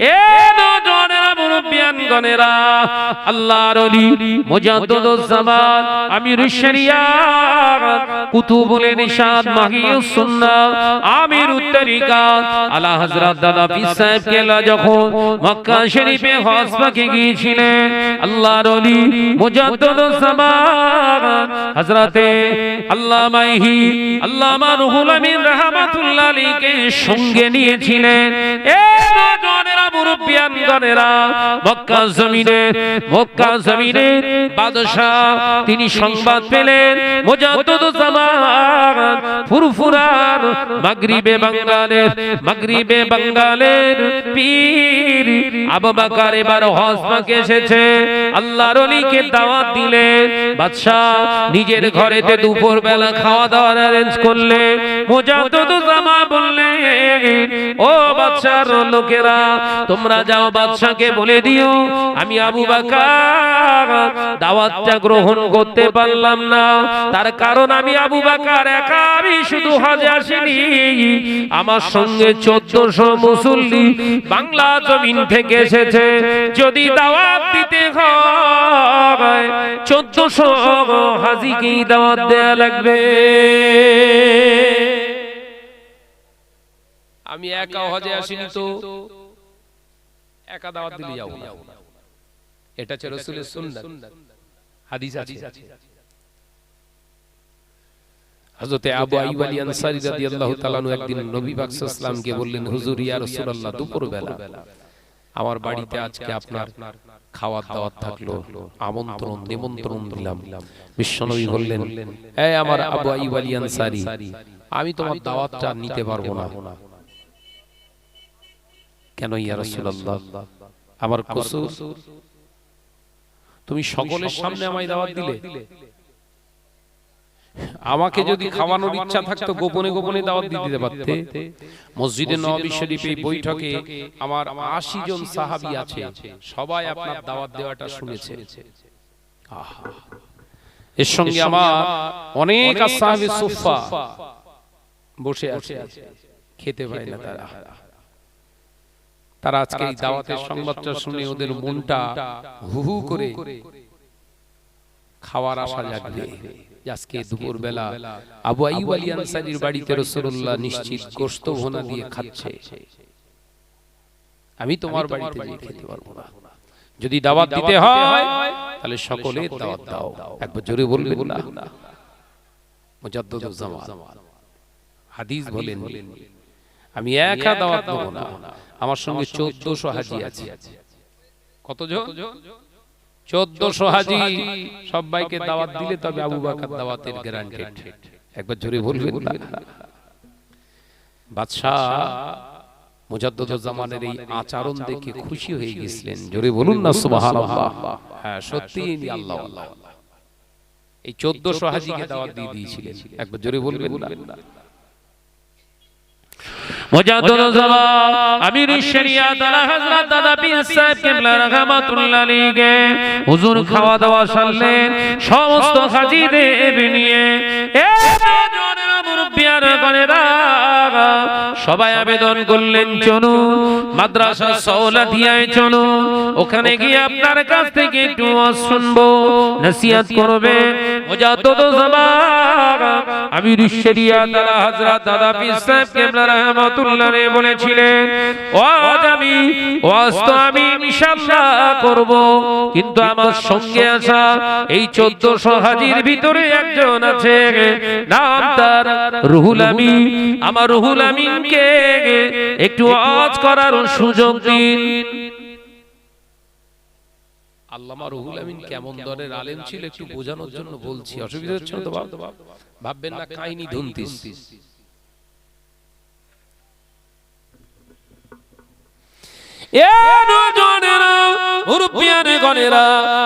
এ নওজওয়ানেরা মুরব্বিয়ান গণেরা আল্লাহর ওলি মুজাদ্দিদুজ জামান আমিরুশ শরিয়াত কুতুবুল ইরশাদ মাহিউস সুন্নাহ আমিরুত তরিকাত আলা হযরত দাদা পীর সাহেব কেলা যখন মক্কা শরীফে হজ পাকে গিয়েছিলেন আল্লাহর ওলি মুজাদ্দিদুজ জামান হযরতে আল্লামা আল্লামা রুহুল আমিন রাহমাতুল্লাহ আলাইহিকে সঙ্গে নিয়েছিলেন। এ নওজওয়ানেরা মুরব্বিয়ান গণেরা মক্কা জমিনে বাদশা তিনি সংবাদ পেলেন মুজাদ্দিদুজ জামান ফুরফুরার মাগরিবে বাঙ্গালের পীর আবু বকর এবার হজ পাকে এসেছে। আল্লাহর ওলিকে দাওয়াত দিলেন। বাদশা নিজের ঘরেতে দুপুর বেলা খাওয়া দাওয়ার অ্যারেঞ্জ করলেন। মুজাদ্দিদুজ জামান বললেন, ও বাদশার লোকেরা তোমরা যাও বাদশাকে বলে দিও আমি আবু বকর দাওয়াতটা গ্রহণ করতে পারলাম না, তার কারণ আমি আবু বকর একা আমি শুধু হজে আসিনি, আমার সঙ্গে 1400 মুসল্লি বাংলা জমিন থেকে এসেছে। যদি দাওয়াত দিতে হয় 1400 হাজীকেই দাওয়াত দেয়া লাগবে। আমি একা হজে আসিনি তো একা দাওয়াত দিলে যাও না, এটা হচ্ছে রাসূলের সুন্নাত, হাদিস আছে। হযরত আবু আইয়ুব আল আনসারী রাদিয়াল্লাহু তাআলা আনহু একদিন নবী পাক সাল্লাল্লাহু আলাইহি ওয়াসাল্লামকে বললেন, হুজুর ইয়া রাসূলুল্লাহ দুপুর বেলা আমার বাড়িতে আজকে আপনার খাওয়ার দাওয়াত থাকলো, আমন্ত্রণ নিমন্ত্রণ দিলাম। বিশ্বনবী বললেন, এই আমার আবু আইয়ুব আল আনসারী আমি তোমার দাওয়াতটা নিতে পারবো না। কেন ইয়া রাসূলুল্লাহ? আমার কসুর, তুমি সকলের সামনে আমায় দাওয়াত দিলে, আমাকে যদি খাওয়ানোর ইচ্ছা থাকতো গোপনে গোপনে দাওয়াত দিতে পারতে। মসজিদে নববী শরীফে বৈঠকে আমার 80 জন সাহাবী আছে, সবাই আপনার দাওয়াত দেওয়াটা শুনেছে। এর সঙ্গে আমার অনেক আসহাবে সুফফা বসে আছে, খেতে পায় না তারা আজকে এই দাওয়াতের সংবাদটা শুনে ওদের মনটা হু হু করে খাওয়ার আশা জাগবে। আজকে দুপুর বেলা আবু আইয়ুব আল আনসারীর বাড়িতে রাসূলুল্লাহ নিশ্চিত গোশত ভুনা দিয়ে খাচ্ছে, আমি তোমার বাড়িতে গিয়ে খেতে পারবো না। যদি দাওয়াত দিতে হয় তাহলে সকলে দাওয়াত দাও। একবার জোরে বলবেন না? মুজাদ্দিদুজ জামান হাদিস বলেন, আমি একা দাওয়াত দেব না, আমার সঙ্গে 1400 হাজী আছে। কতজন? 1400 হাজী। সবাইকে দাওয়াত দিলে তবে আবু বকর দাওয়াতের গ্যারান্টেড। একবার জোরে বলবেন না? বাদশা মুজাদ্দিদুজ জামানের এই আচরণ দেখে খুশি হয়ে গেছিলেন। জোরে বলুন না সুবহানাল্লাহ। হ্যাঁ সত্যিই আল্লাহ আল্লাহ এই 1400 হাজীকে দাওয়াত দিয়ে দিয়েছিলেন। একবার জোরে বলবেন না? মুজাদ্দিদুজ জামান আমিরুশ শরিয়াত আলা হযরত দাদা পীর সাহেব কিবলা রাহমাতুল্লাহ আলাইহি হুজুর খাওয়া দাওয়া সারলেন সমস্ত হাজীদের নিয়ে। এ নওজওয়ানেরা মুরব্বিয়ান গণেরা সবাই আবেদন করলেন, চলুন মাদ্রাসা সাওলাদিয়ায় চলুন, ওখানে গিয়ে আপনার কাছ থেকে একটু ওয়াজ শুনবো, নসিহত করবেন। মুজাদ্দিদুজ জামান আমিরুশ শরিয়াত আলা হযরত দাদা পীর সাহেব কিবলা রাহমাতুল্লাহ আলাইহি বলেছিলেন, ওয়াজ তো আমি ইনশাআল্লাহ করব, কিন্তু আমার সঙ্গে আসা এই 1400 হাজীর ভিতরে একজন আছে, নাম তার রুহুল আমিন। আমার রুহুল আমিনকে একটু ওয়াজ করার সুযোগ দিন। আল্লামা রুহুল আমিন কেমন ধরনের আলেম ছিল একটু বোঝানোর জন্য বলছি, অসুবিধা হচ্ছে না তো? ভাববেন না কাহিনী ধুনতিস।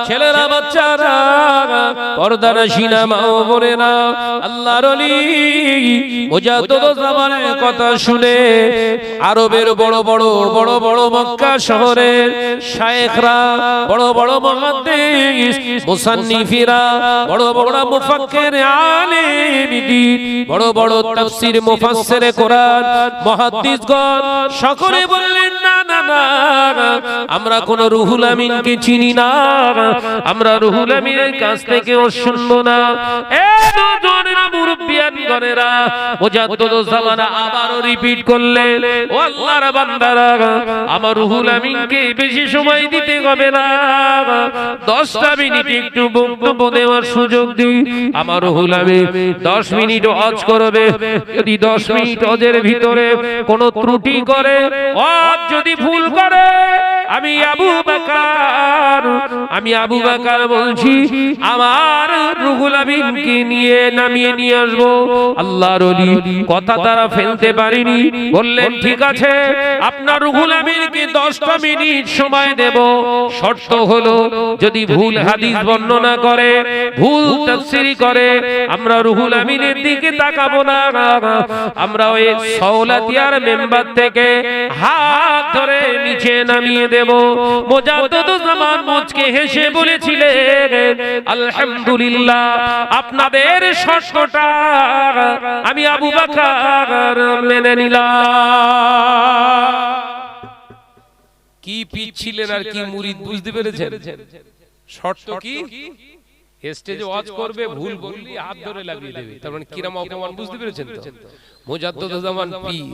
ছেলেরা বাচ্চারা পর্দার সিনা মা ও বোনেরা আল্লাহর ওলি মুজাদ্দিদুজ জামানের কথা শুনে আরবের বড় বড় মক্কা শহরের শায়েখরা, বড় বড় মুহাদ্দিস মুসান্নিফিরা, বড় মুফাক্কির আলিম দ্বীন, বড় তাফসীর মুফাসসিরে কোরআন মুহাদ্দিসগণ সকলে বললেন, না আমরা কোন রুহুল আমিনকে চিনি না, আমরা রুহুল আমিনের কাছ থেকেও শুনবো না। এ দুজনেরা মুরব্বিয়ান গণেরা মুজাদ্দিদুজ জামানা আবারও রিপিট করলেন, ও আল্লাহর বান্দারা, আমার রুহুল আমিনকে বেশি সময় দিতে হবে না, 10টা মিনিট একটু বক্তব্য দেওয়ার সুযোগ দিই। আমার রুহুল আমিন 10 মিনিট ওয়াজ করবে। যদি 10 মিনিট ওয়াজের ভিতরে কোনো ত্রুটি করে, ওয়াজ যদি ভুল করে, আমি আবু বকর বলছি, আমার রুহুল আমিনকে নিয়ে নামিয়ে নিয়ে আসবো। আল্লাহর ওলি কথা তারা ফেলতে পারেনি, বললেন ঠিক আছে, আপনার রুহুল আমিনকে 10টা মিনিট সময় দেব, শর্ত হলো যদি ভুল হাদিস বর্ণনা করে, ভুল তাফসীর করে, আমরা রুহুল আমিনের দিকে তাকাবো না, আমরা ওই সাওলাতিয়ার মেম্বার থেকে হাত ধরে নিচে নামিয়ে দেব। মুজাদ্দিদুজ জামান মুচকে হেসে বলেছিলেন, আলহামদুলিল্লাহ, আপনাদের শর্তটা আমি আবু বকর মেনে নিলাম। কি পিচ্ছিলেন আর কি মুরিদ বুঝতে পেরেছেন? শর্ত কি? স্টেজে ওয়াজ করবে, ভুল বললি হাত ধরে লাগিয়ে দেবে, তার মানে কিরাম অপমান বুঝতে পেরেছেন তো? মুজাদ্দিদুজ জামান পীর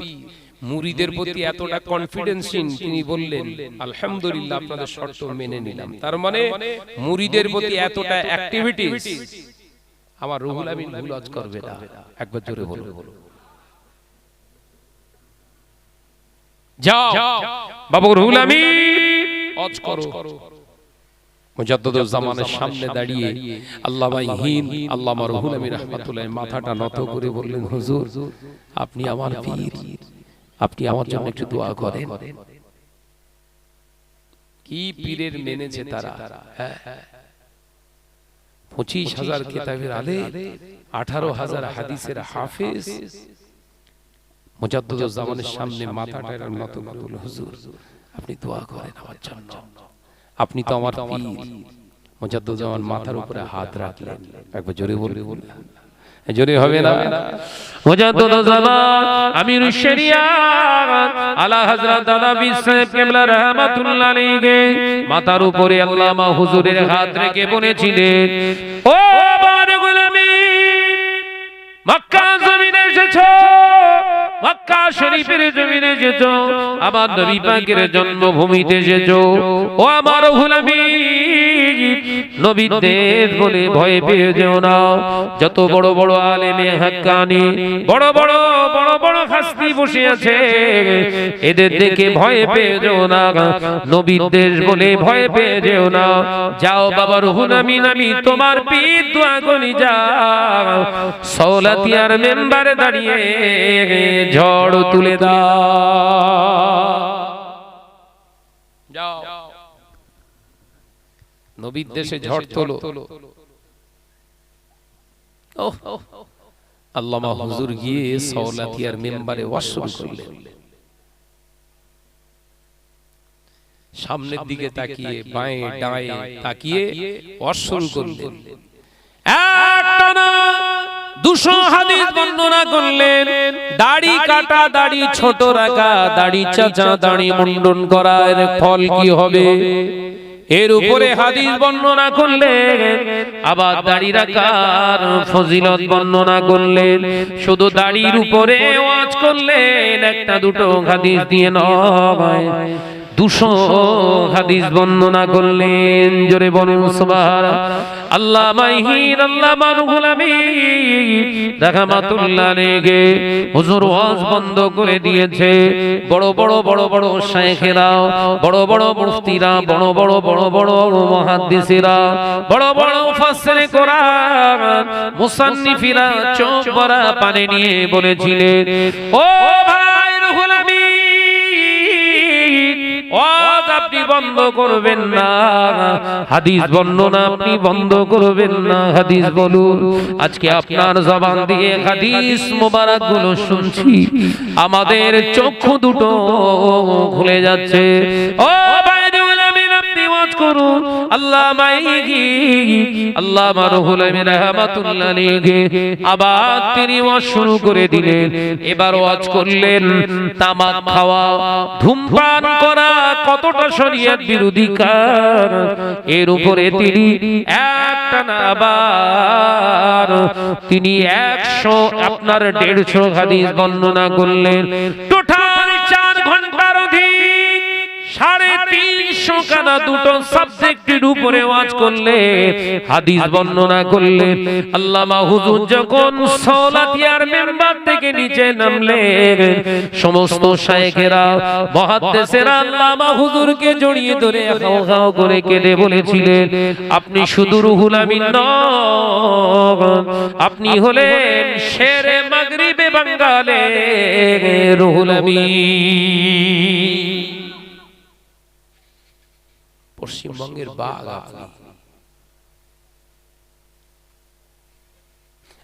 মুরিদের প্রতি এতটা কনফিডেন্সিং, তিনি বললেন আলহামদুলিল্লাহ, আপনাদের শর্ত মেনে নিলাম। তার মানে মুরিদের প্রতি এতটা অ্যাক্টিভিটিস, আমার রুহুল আমিন ভুল ওয়াজ করবে না। একবার জোরে বলো, যাও বাবু রুহুল আমিন ওয়াজ করো। মুজাদ্দিদুজ জামানের সামনে দাঁড়িয়ে আল্লামা হিন্দ আল্লামা রুহুল আমিন রাহমাতুল্লাহ মাথাটা নত করে বললেন, হুজুর, আপনি আমার পীর, আপনি আমার জন্য একটু দোয়া করেন। কি পীরের মেনেছে তারা! 25,000 কিতাবের আলেম, 18,000 হাদিসের হাফেজ, মুজাদ্দিদুজ জামানের সামনে মাথাটা নত করে, হুজুর, আপনি দোয়া করেন আমার জন্য, আপনি তো আমার পীর। মুজাদ্দিদুজ জামান মাথার উপরে হাত রাখলেন। একবার জোরে বলুন, জোরে হবে না? মুজাদ্দিদুজ জামান আমিরুশ শরিয়াত আলা হযরত নবী সাহেব কিবলা রাহমাতুল্লাহ আলাইহি মাথার উপরে আল্লামা হুজুরের হাত রেখে বলেছিলেন, ও আমার গোলামি, মক্কা জমিনে এসেছো, মক্কা শরীফের জমিনে এসেছো, আমার নবী পাকের জন্মভূমিতে এসেছো, ও আমার গোলামি, নবীর দেশ বলে ভয় পেয়ে যেও না। যত বড় বড় আলেমে হাক্কানি, বড় বড় বড় বড় হাস্তি বসে আছে, এদের দেখে ভয় পেয়ে যেও না, নবীর দেশ বলে ভয় পেয়ে যেও না। যাও বাবা রুহুল আমিন, আমি তোমার পীর, দোয়া করি, যাও সাওলাতিয়ার মেম্বারে দাঁড়িয়ে ঝড় তুলে দাও। যাও নবীর দেশে ঝড় তোলো। আল্লামা হুজুর গিয়ে সাওলাতিয়ার মেম্বারে ওয়াজ শুরু করলেন। সামনের দিকে তাকিয়ে, বাঁয়ে ডাঁয়ে তাকিয়ে ওয়াজ শুরু করলেন। একটানা 200 হাদিস বর্ণনা করলেন। দাড়ি কাটা, দাড়ি ছোট রাখা, দাড়ি চাচা, দাড়ি মুন্ডন করা, এর ফল কি হবে, এর উপরে হাদিস বর্ণনা করলেন। আবার দাড়ি রাখার ফজিলত বর্ণনা করলেন। শুধু দাড়ির উপরে ওয়াজ করলেন, একটা দুটো হাদিস দিয়ে নয়, 200 হাদিস বর্ণনা করলেন। জোরে বলুন সুবহানাল্লাহ। আল্লামা হিন্দ আল্লামা রুহুল আমিন রাহমাতুল্লাহ আলাইহি হুজুর ওয়াজ বন্ধ করে দিয়েছে। বড় বড় বড় বড় শায়েখেরা, বড় বড় মুফতিরা, বড় বড় বড় বড় মুহাদ্দিসিরা, বড় বড় মুফাসসিরে কোরআন, মুসান্নিফিরা চোখ ভরা পানি নিয়ে বলেছিলেন, ও ভাই রুহুল আমিন, ওয়াজ আপনি বন্ধ করবেন না, হাদিস বর্ণনা আপনি বন্ধ করবেন না, হাদিস বলুন। আজকে আপনার জবান দিয়ে হাদিস মোবারক গুলো শুনছি, আমাদের চক্ষু দুটো খুলে যাচ্ছে। ও ভাই রুহুল আমিন, আপনি ওয়াজ করুন। আল্লামা রুহুল আমিন রাহমাতুল্লাহ আলাইহি আবার তিনি ওয়াজ শুরু করে দিলেন। এবার ওয়াজ করলেন তামাক খাওয়া, ধূমপান করা কতটা শরীয়ত বিরোধী কাজ, এর উপরে তিনি একটা না আবার তিনি 100 আপনার 150 হাদিস বর্ণনা করলেন। টোটাল 4 ঘন্টার অধিক 350 কানা দুটো সাবজেক্টের উপরে ওয়াজ করলে, হাদিস বর্ণনা করলেন। আল্লামা হুজুর যখন সালাতিয়ার মেম্বার থেকে নিচে নামলেন, সমস্ত শায়েখেরা মুহাদ্দিসেরা আল্লামা হুজুরকে জড়িয়ে ধরে হাও হাও করে কেঁদে বলেছিলেন, আপনি শুধু রুহুল আমিন নন, আপনি হলেন শেরে মাগরিবে বাঙ্গালে রুহুল আমিন। পশ্চিমবঙ্গের বাঘ আপনি।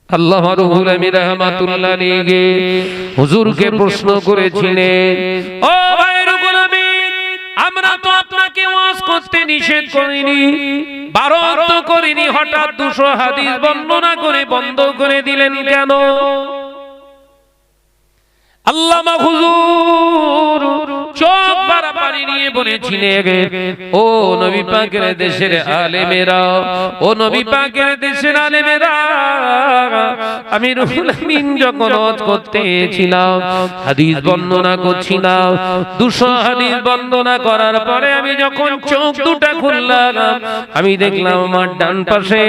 আল্লামা রুহুল আমিন রাহমাতুল্লাহ আলাইহি হুজুরকে প্রশ্ন করেছিলেন, ও ভাই রুহুল আমিন, আমরা তো আপনাকে ওয়াজ করতে নিষেধ করিনি, বারণ করিনি, হঠাৎ 200 হাদিস বর্ণনা করে বন্ধ করে দিলেন কেন? আল্লামা হুজুর চোখ ভরা পানি নিয়ে বলেছিলেন, ও নবী পাকের দেশের আলেমেরা, ও নবী পাকের দেশের আলেমেরা, আমি রুহুল আমিন যখন ওয়াজ করতেছিলাম, হাদিস বর্ণনা করছিলাম, 200 হাদিস বর্ণনা করার পরে আমি যখন চোখ দুটো খুললাম, আমি দেখলাম আমার ডান পাশে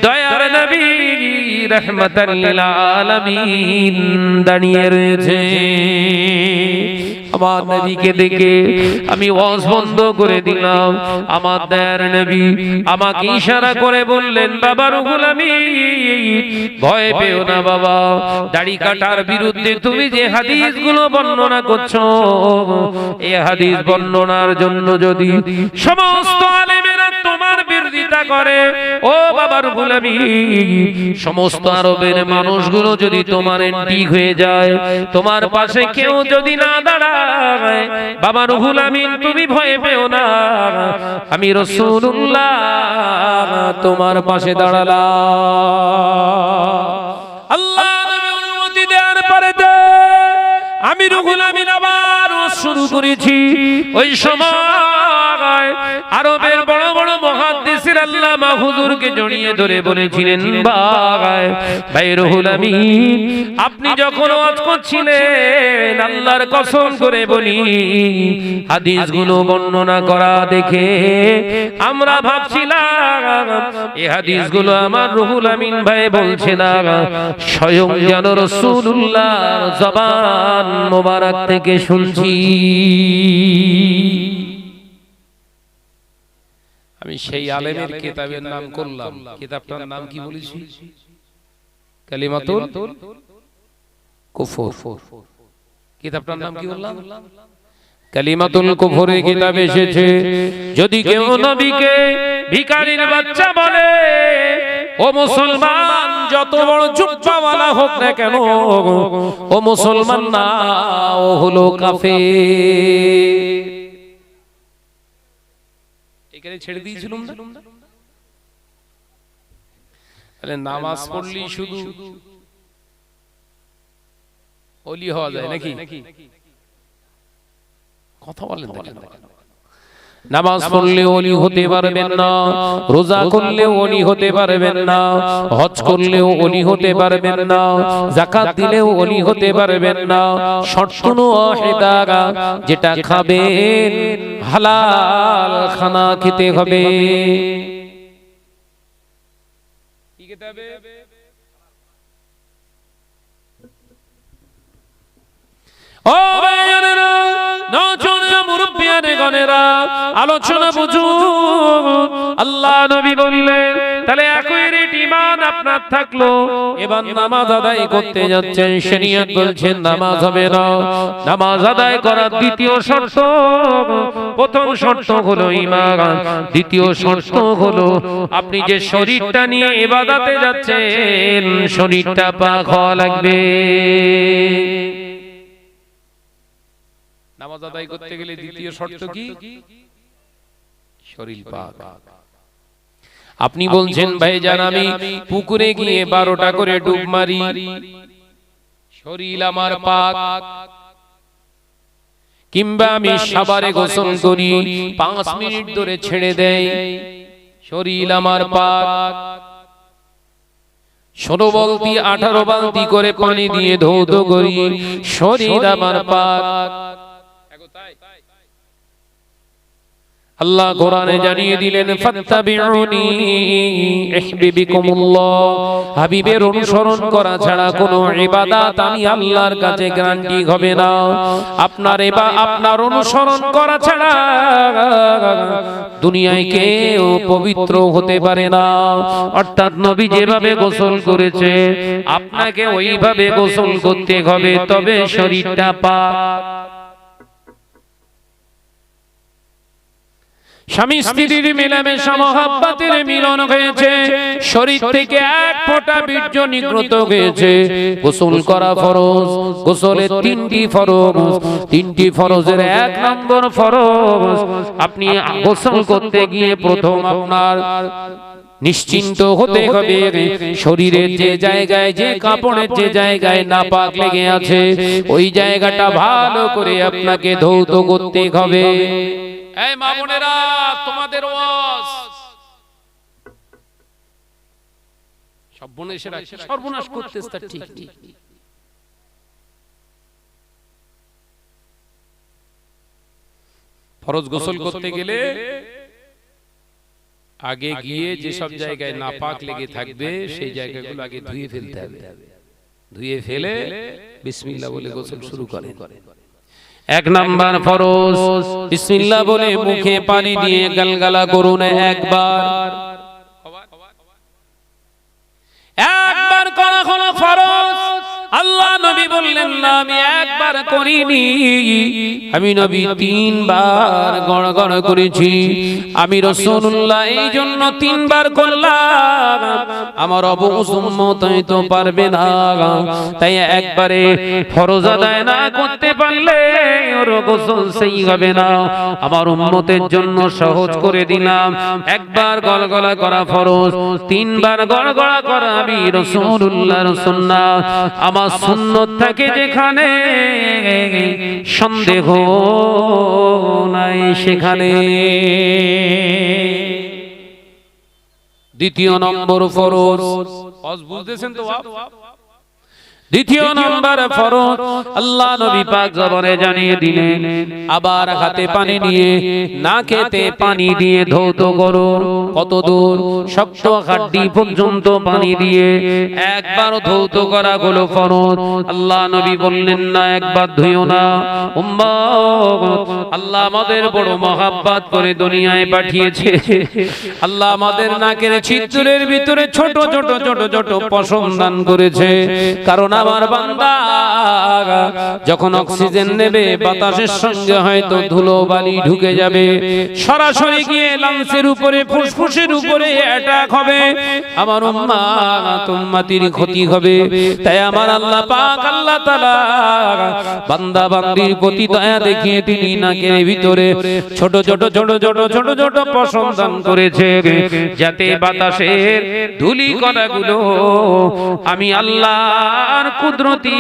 দয়ার নবী রাহমাতাল লিল আলামিন দাঁড়িয়ে রয়েছে। আমার নবীকে দেখে আমি ওয়াজ বন্ধ করে দিলাম। আমার দয়ার নবী আমাকে ইশারা করে বললেন, বাবা রুহুল আমিন, ভয় পেও না বাবা, দাড়ি কাটার বিরুদ্ধে তুমি যে হাদিসগুলো বর্ণনা করছো, এই হাদিস বর্ণনার জন্য যদি সমস্ত আলেমেরা তোমার বিরোধিতা করে, ও বাবা রুহুল আমিন, সমস্ত আরবের মানুষগুলো যদি তোমার ঠিক হয়ে যায়, তোমার পাশে কেউ যদি না দাঁড়ায়, বাবা রুহুল আমিন তুমি ভয় পেও না, আমি রাসূলুল্লাহ তোমার পাশে দাঁড়ালাম। আল্লাহ নবী অনুমতি দেওয়ার পরে আমি রুহুল আমিন আবার শুরু করেছি। ওই সময় আরবের বড় বড় মুহাদ্দিসিন আল্লামা হুজুরকে জড়িয়ে ধরে বলেছিলেন, ভাই রুহুল আমিন, আপনি যখন ওয়াজ করছিলেন, আল্লাহর কসম করে বলি, হাদিসগুলো বর্ণনা করা দেখে আমরা ভাবছিলাম এই হাদিসগুলো আমার রুহুল আমিন ভাই বলছে না, স্বয়ং যেন রাসূলুল্লাহর জবান মোবারক থেকে শুনছি। আমি সেই আলেমের কিতাবের নাম করলাম, কিতাবটার নাম কি বলেছি? কালিমাতুল কুফর। কিতাবটার নাম কি বললাম? কালিমাতুল কুফরের কিতাব এসেছে। যদি কেউ নবীকে ভিখারির বাচ্চা বলে, ও মুসলমান, যত বড় জুব্বাওয়ালা হোক না কেন, ও মুসলমান না, ও হলো কাফের। এখানে ছেড়ে দিয়েছিলাম না? তাহলে নামাজ পড়লি শুধু ওলি হওয়া যায় নাকি? কথা বলেন না কেন? নামাজ পড়লে ওলি হতে পারবেন না, রোজা করলে ওলি হতে পারবেন না, হজ করলেও ওলি হতে পারবেন না, যাকাত দিলেও ওলি হতে পারবেন না। শর্ত ওয়াহিদা, যেটা খাবেন হালাল খানা খেতে হবে। কি খেতে হবে? ও ভাইয়েরা, নজনা মুরব্বিয়ানে গনেরা, আলোচনা বুঝুন। আল্লাহ নবী বললেন, তাহলে একই রেট ঈমান আপনার থাকলো, এবার নামাজ আদায় করতে যাচ্ছেন, শরীয়ত বলছেন নামাজ হবে না। নামাজ আদায় করার দ্বিতীয় শর্ত, প্রথম শর্ত হলো ঈমান, দ্বিতীয় শর্ত হলো আপনি যে শরীরটা নিয়ে ইবাদতে যাচ্ছেন, শরীরটা পাক হওয়া লাগবে। নামাজ আদায় করতে গেলে দ্বিতীয় শর্ত কি? শরীর পাক। আপনি বলছেন ভাইজান আমি পুকুরে গিয়ে 12টা করে ডুব মারি, শরীর আমার পাক। কিংবা আমি সাবারে গোসল করি, 5 মিনিট ধরে ছেড়ে দেই, শরীর আমার পাক। 16 বালতি 18 বালতি করে পানি দিয়ে ধৌত করি, শরীর আমার পাক। আল্লাহ কোরআনে জানিয়ে দিলেন ফাত্তাবিউনি ইহবিবিকুমুল্লাহ, হাবিবের অনুসরণ করা ছাড়া কোনো ইবাদত আমি আল্লাহর কাছে গ্যারান্টি হবে না। আপনার অনুসরণ করা ছাড়া দুনিয়ায় কেউ পবিত্র হতে পারে না। অর্থাৎ নবী যেভাবে গোসল করেছে আপনাকে ওইভাবে গোসল করতে হবে, তবে শরীরটা পাক। স্বামী স্ত্রীর মিলামেশা মহব্বতের মিলন হয়েছে, শরীর থেকে এক ফোঁটা বীর্য নিগৃহীত হয়েছে, গোসল করা ফরজ। গোসলের 3টি ফরজ, 3টি ফরজের 1 নম্বর ফরজ, আপনি গোসল করতে গিয়ে প্রথম আপনার নিশ্চিন্ত হতে হবে শরীরের যে জায়গায়, যে কাপড়ের যে জায়গায় নাপাক লেগে আছে ওই জায়গাটা ভালো করে আপনাকে ধৌত করতে হবে। এই মা বোনেরা, তোমাদের ওয়াজ সর্বনাশ করতেছ, তা ঠিক নেই। ফরজ গোসল করতে গেলে আগে গিয়ে যে সব জায়গায় নাপাক লেগে থাকবে সেই জায়গাগুলো আগে ধুয়ে ফেলতে হবে। ধুয়ে ফেলে বিসমিল্লাহ বলে গোসল শুরু করেন। 1 নাম্বার ফরজ, বিসমিল্লাহ বলে মুখে পানি দিয়ে গালগালা করুন একবার। একবার করা হলো ফরজ। আল্লাহ নবী বললেন না আমি একবার করিনি, আমি নবী 3 বার গড়গড় করেছি। আমি রাসূলুল্লাহ এই জন্য 3 বার করলাম, আমার অবুজ উম্মত তো পারবে না, তাই একবারে ফরজ আদায় না করতে পারলে ওর গোসল সেই হবে না। আমার উম্মতের জন্য সহজ করে দিলাম, একবার গড়গড়া করা ফরজ, 3 বার গড়গড়া করা আমি রাসূলুল্লাহর সুন্নাত। আমার সুন্নত থাকে যেখানে সন্দেহ নাই সেখানে। 2য় নম্বর ফরজ, বুঝতেছেন তো? 2য় নম্বর ফরজ আল্লাহ নবী পাক জবানে জানিয়ে দিলেন, আবার হাতে পানি নিয়ে নাকেতে পানি দিয়ে ধৌত করো। কত দূর? শক্ত হাড্ডি পর্যন্ত পানি দিয়ে একবার ধৌত করা হলো ফরজ। আল্লাহ নবী বললেন না একবার ধুইও না। উম্মত, আল্লাহ আমাদের বড় মহব্বত করে দুনিয়ায় পাঠিয়েছে। আল্লাহ আমাদের নাকের ছিদ্রের ভিতরে ছোট ছোট ছোট ছোট পশম দান করেছে, কারণ আমার বান্দা যখন অক্সিজেন নেবে বাতাসের সঙ্গে হয়তো ধুলো বালি ঢুকে যাবে, সরাসরি গিয়ে লাংসের উপরে ফুসফুসের উপরে অ্যাটাক হবে, আমার উম্মাত উম্মতির ক্ষতি হবে। তাই আমার আল্লাহ পাক আল্লাহ তাআলা বান্দা বান্দির প্রতি দয়া দেখিয়ে তিনি নাকের ভিতরে ছোট ছোট ছোট ছোট ছোট ছোট পশম দান করেছে, যাতে বাতাসের ধুলি কণাগুলো আমি আল্লাহর কুদরতি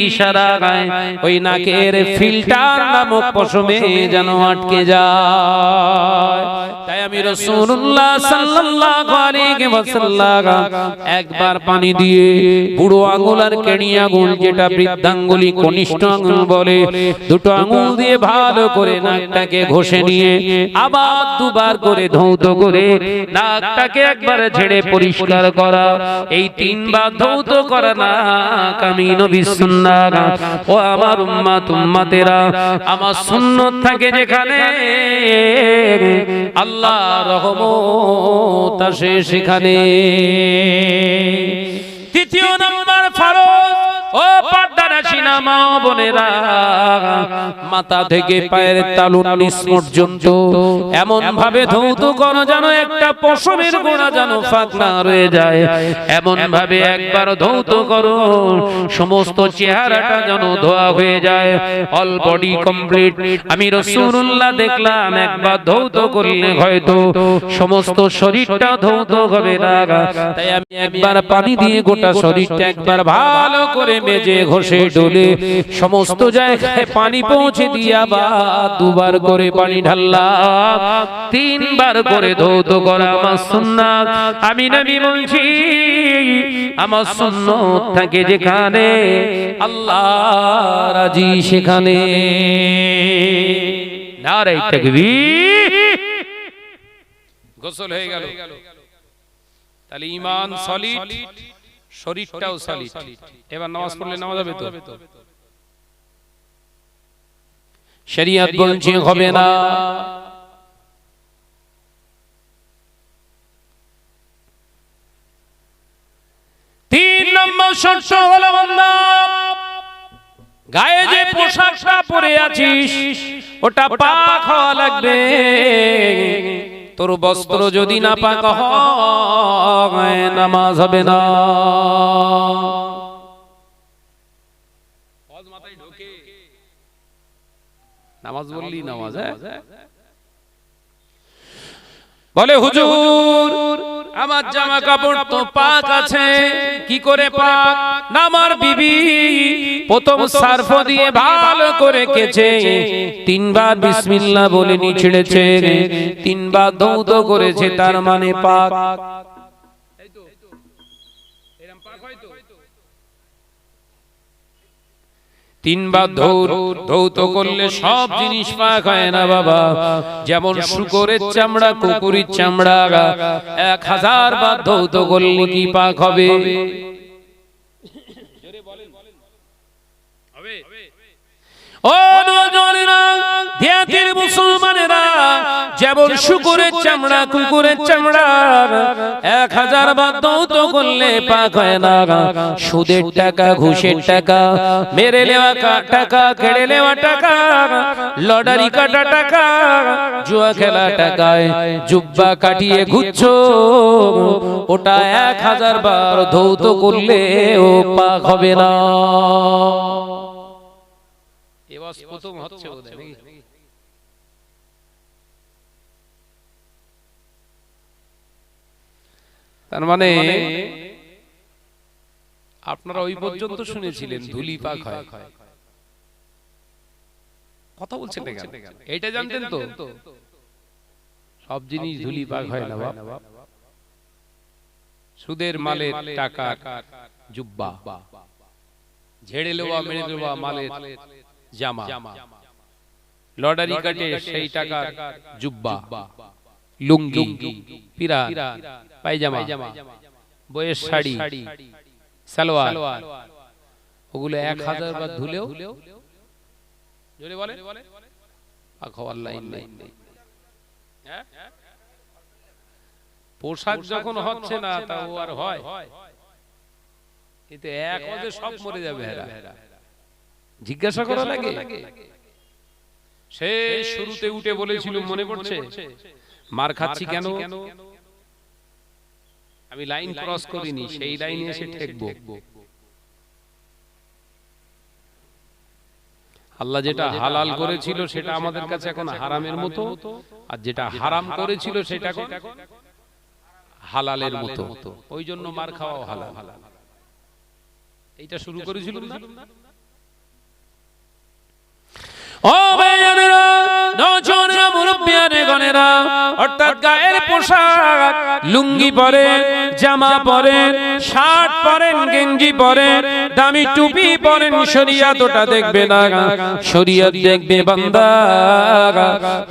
ইশারায় ওই নাকের ফিল্টার নামক পশমে যেন আটকে যায়। তাই আমি রাসূলুল্লাহ সাল্লাল্লাহু আলাইহি ওয়াসাল্লাম একবার পানি দিয়ে বুড়ো আঙুল আর কেড়ি আঙুল, যেটা বৃদ্ধাঙ্গুলি কনিষ্ঠ আঙুল বলে, 2টো আঙুল দিয়ে ভালো করে নাকটাকে ঘষে নিয়ে আবার 2 বার করে ধৌত করে নাকটাকে একবার ঝেড়ে পরিষ্কার করা। এই 3 বার ধৌত করা নাক আমি নবী সুন্নাত। ও আমার উম্মত উম্মতেরা, আমার সুন্নাত থাকে যেখানে আল্লাহ রহমত আসে সেখানে। 3য় নম্বর ফরজ, ও পর্দার আসি না মা বোনেরা, মাথা থেকে পায়ের তালু নিচ পর্যন্ত এমন ভাবে ধৌত করো যেন একটা পশমের গোড়া যেন ফাঁক না রয়ে যায়, এমন ভাবে একবার ধৌত করো সমস্ত চেহারাটা যেন ধোয়া হয়ে যায়, অল বডি কমপ্লিট। আমি রাসূলুল্লাহ দেখলাম একবার ধৌত করলে হয়তো সমস্ত শরীরটা ধৌত হবে না, তাই আমি একবার পানি দিয়ে গোটা শরীরটা একবার ভালো করে মেজে ঘষে ডলে সমস্ত জায়গায় পানি পৌঁছে দিয়ে আবার দুবার করে পানি ঢাললাম, তিনবার করে ধৌত করা আমার সুন্নাত। আমি নবী বলছি আমার সুন্নাত থাকে যেখানে আল্লাহ রাজি সেখানে। নারে তাকবীর। গোসল হয়ে গেল, তাহলে ঈমান সলিড, শরীরটাও সলিড। এবার নামাজ পড়লে নামাজ হবে তো? শরীয়ত বলছে হবে না। তিন নম্বর শর্ত হলো বান্দা, গায়ে যে পোশাকটা পরে আছিস ওটা পাক হওয়া লাগবে। তোর বস্ত্র যদি না পাক হয় নামাজ হবে না। নামাজ বললি নামাজ, বলে হুজুর আমার জামা কাপড় তো পাক আছে, কি করে পাক? না আমার বিবি প্রথম সার্ফ দিয়ে ভালো করে কেচে তিনবার বিসমিল্লাহ বলে নিছড়েছে, তিনবার ধৌত করেছে, তার মানে পাক। তিনবার ধৌত করলে সব জিনিস পাক হয় না বাবা। যেমন শূকরের চামড়া, কুকুরের চামড়া 1000 বার ধৌত করলে কি পাক হবে? ও নওজওয়ানেরা, ধ্যাতের মুসলমানেরা, যেমন শূকরের চামড়া, কুকুরের চামড়া 1000 বার ধৌত করলে পাক হয় না। সুদের টাকা, ঘুষের টাকা, মেরে নেওয়া টাকা, কেড়ে নেওয়া টাকা, লটারি কাটা টাকা, জুয়া খেলা টাকায় জুব্বা কাটিয়ে ঘুরছো, ওটা 1000 বার ধৌত করলে ও পাক হবে না। এবার প্রথম হচ্ছে ওদের নাকি? তার মানে আপনারা ওই পর্যন্ত শুনেছিলেন ধুলি পাক হয়, কথা বলছেন না কেন? এইটা জানতেন তো সব জিনিস ধুলি পাক হয় না বাপ। সুদের মালের টাকা জুব্বা, ঝেড়ে নেওয়া মেরে দেওয়া মালের জামা, লটারি কাটে সেই টাকার জুব্বা, লুঙ্গি, পিরা, পায়জামা, বইয়ের শাড়ি, সালোয়ার, ওগুলো 1000 বার ধুলেও জোরে বলে পাক হওয়ার লাইন নেই। পোশাক যখন হচ্ছে না তা ও আর হয়? এতে এক ওদের সব মরে যাবে। জিজ্ঞাসা করা লাগে। সে শুরুতে উঠে বলেছিল, মনে পড়ছে, মার খাচ্ছি কেন? আমি লাইন ক্রস করিনি, সেই লাইনে এসে ঠেকবো। আল্লাহ যেটা হালাল করেছিল সেটা আমাদের কাছে এখন হারামের মতো, আর যেটা হারাম করেছিল সেটা হালালের মতো। ওই জন্য মার খাওয়া হালাল। এইটা শুরু করেছিল না? ও ভাইয়েরা, নওজওয়ানেরা, মুরব্বিয়ানে গণেরা, অর্থাৎ গায়ের পোশাক, লুঙ্গি পরেন, জামা পরেন, শার্ট পরেন, গেঞ্জি পরেন, দামি টুপি পরেন, শরীয়ত ওটা দেখবে না। শরীয়ত দেখবে বান্দা